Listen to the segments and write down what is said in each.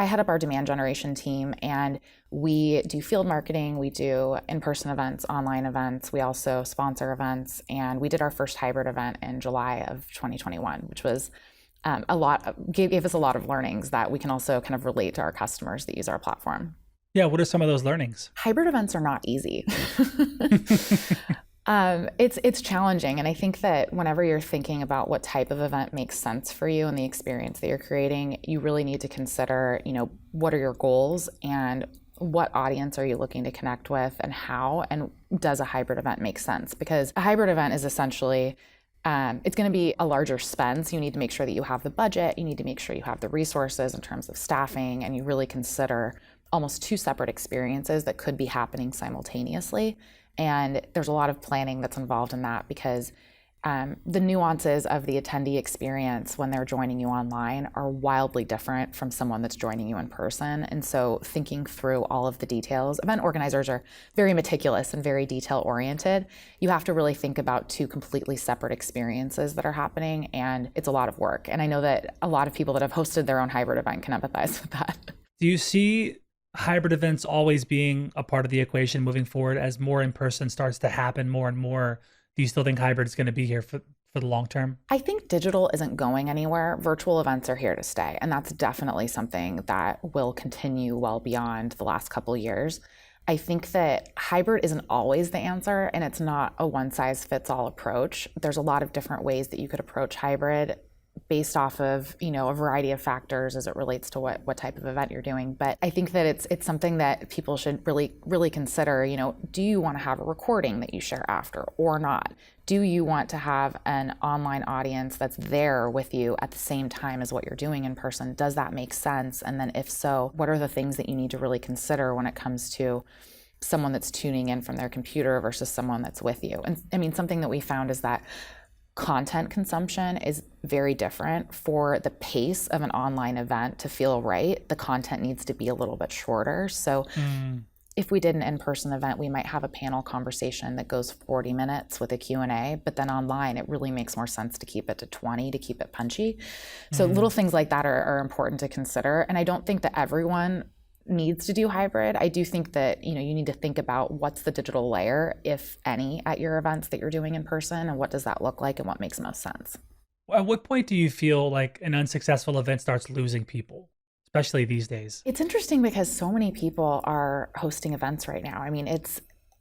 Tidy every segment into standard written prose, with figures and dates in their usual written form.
I head up our demand generation team, and we do field marketing, we do in-person events, online events, we also sponsor events, and we did our first hybrid event in July of 2021, which was gave us a lot of learnings that we can also kind of relate to our customers that use our platform. Yeah, what are some of those learnings? Hybrid events are not easy. It's challenging, and I think that whenever you're thinking about what type of event makes sense for you and the experience that you're creating, you really need to consider, what are your goals and what audience are you looking to connect with, and how, and does a hybrid event make sense? Because a hybrid event is essentially it's going to be a larger spend, so you need to make sure that you have the budget, you need to make sure you have the resources in terms of staffing, and you really consider almost two separate experiences that could be happening simultaneously. And there's a lot of planning that's involved in that, because the nuances of the attendee experience when they're joining you online are wildly different from someone that's joining you in person. And so thinking through all of the details, event organizers are very meticulous and very detail oriented. You have to really think about two completely separate experiences that are happening, and it's a lot of work. And I know that a lot of people that have hosted their own hybrid event can empathize with that. Do you see hybrid events always being a part of the equation moving forward as more in-person starts to happen more and more? Do you still think hybrid is going to be here for the long term? I think digital isn't going anywhere. Virtual events are here to stay. And that's definitely something that will continue well beyond the last couple of years. I think that hybrid isn't always the answer, and it's not a one-size-fits-all approach. There's a lot of different ways that you could approach hybrid based off of, a variety of factors as it relates to what type of event you're doing. But I think that it's something that people should really consider. Do you want to have a recording that you share after or not? Do you want to have an online audience that's there with you at the same time as what you're doing in person? Does that make sense? And then if so, what are the things that you need to really consider when it comes to someone that's tuning in from their computer versus someone that's with you? And I mean, something that we found is that content consumption is very different. For the pace of an online event to feel right, the content needs to be a little bit shorter. So if we did an in-person event, we might have a panel conversation that goes 40 minutes with a Q&A, but then online, it really makes more sense to keep it to 20 to keep it punchy. So little things like that are important to consider. And I don't think that everyone needs to do hybrid. I do think that you need to think about what's the digital layer, if any, at your events that you're doing in person, and what does that look like and what makes most sense. At what point do you feel like an unsuccessful event starts losing people, especially these days? It's interesting because so many people are hosting events right now. I mean,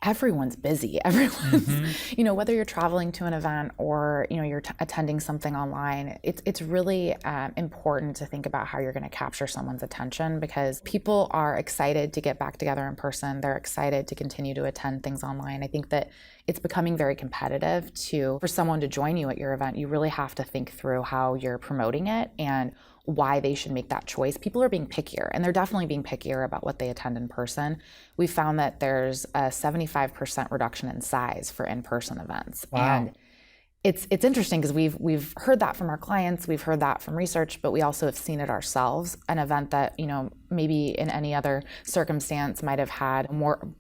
everyone's busy. Everyone's, whether you're traveling to an event or, you're attending something online, it's really important to think about how you're going to capture someone's attention, because people are excited to get back together in person. They're excited to continue to attend things online. I think that it's becoming very competitive for someone to join you at your event. You really have to think through how you're promoting it and why they should make that choice. People are being pickier, and they're definitely being pickier about what they attend in person. We found that there's a 75% reduction in size for in-person events. Wow. And it's interesting because we've heard that from our clients, we've heard that from research, but we also have seen it ourselves. An event that, maybe in any other circumstance might have had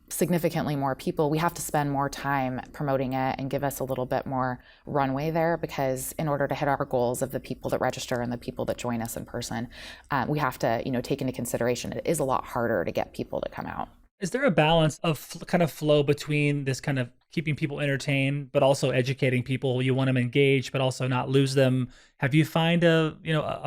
significantly more people, we have to spend more time promoting it and give us a little bit more runway there, because in order to hit our goals of the people that register and the people that join us in person, we have to, take into consideration it is a lot harder to get people to come out. Is there a balance of kind of flow between this kind of keeping people entertained, but also educating people? You want them engaged, but also not lose them. Have you find a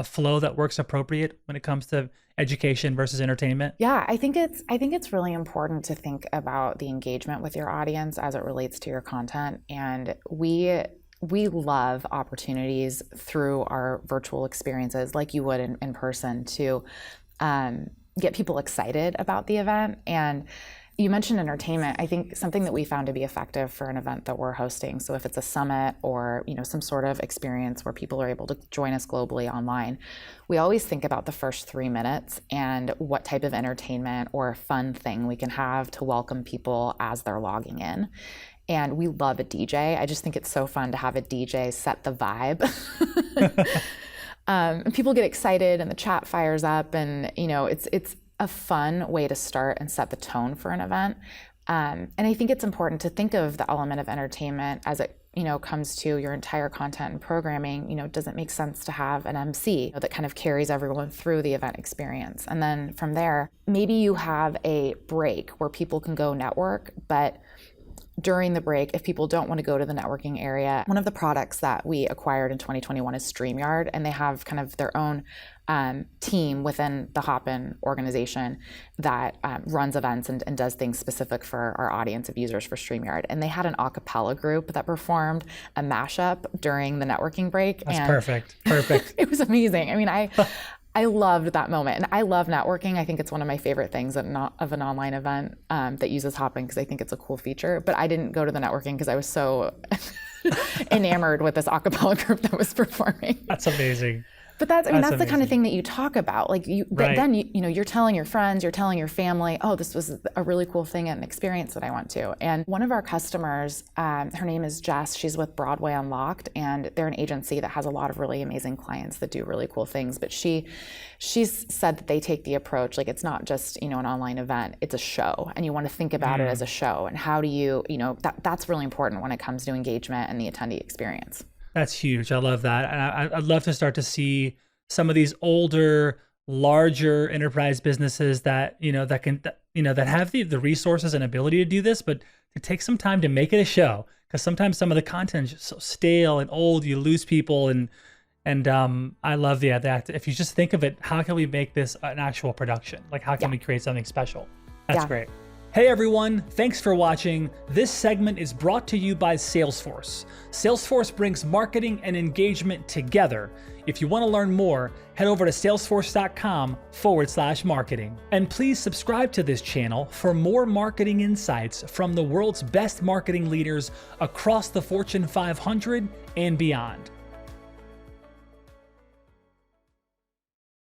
flow that works appropriate when it comes to education versus entertainment? Yeah, I think it's really important to think about the engagement with your audience as it relates to your content. And we love opportunities through our virtual experiences, like you would in person, to get people excited about the event. And you mentioned entertainment. I think something that we found to be effective for an event that we're hosting, so if it's a summit or some sort of experience where people are able to join us globally online, we always think about the first 3 minutes and what type of entertainment or fun thing we can have to welcome people as they're logging in. And we love a DJ. I just think it's so fun to have a DJ set the vibe. And people get excited and the chat fires up, and it's a fun way to start and set the tone for an event. And I think it's important to think of the element of entertainment as it comes to your entire content and programming, does it make sense to have an MC that kind of carries everyone through the event experience? And then from there, maybe you have a break where people can go network, but during the break, if people don't want to go to the networking area, one of the products that we acquired in 2021 is StreamYard, and they have kind of their own team within the Hopin organization that runs events and does things specific for our audience of users for StreamYard. And they had an a cappella group that performed a mashup during the networking break. That's perfect. It was amazing. I mean, I loved that moment, and I love networking. I think it's one of my favorite things of an online event that uses Hopin, because I think it's a cool feature. But I didn't go to the networking because I was so enamored with this a cappella group that was performing. That's amazing. But that's the kind of thing that you talk about. Like then you're telling your friends, you're telling your family, oh, this was a really cool thing and an experience that I went to. And one of our customers, her name is Jess. She's with Broadway Unlocked, and they're an agency that has a lot of really amazing clients that do really cool things. But she's said that they take the approach, like, it's not just an online event, it's a show, and you want to think about it as a show. And how do you that's really important when it comes to engagement and the attendee experience. That's huge. I love that. And I'd love to start to see some of these older, larger enterprise businesses that, that have the resources and ability to do this, but to take some time to make it a show. Because sometimes some of the content is just so stale and old, you lose people. And I love that. If you just think of it, how can we make this an actual production? Like, how can we create something special? That's great. Hey everyone, thanks for watching. This segment is brought to you by Salesforce. Salesforce brings marketing and engagement together. If you want to learn more, head over to salesforce.com/marketing. And please subscribe to this channel for more marketing insights from the world's best marketing leaders across the Fortune 500 and beyond.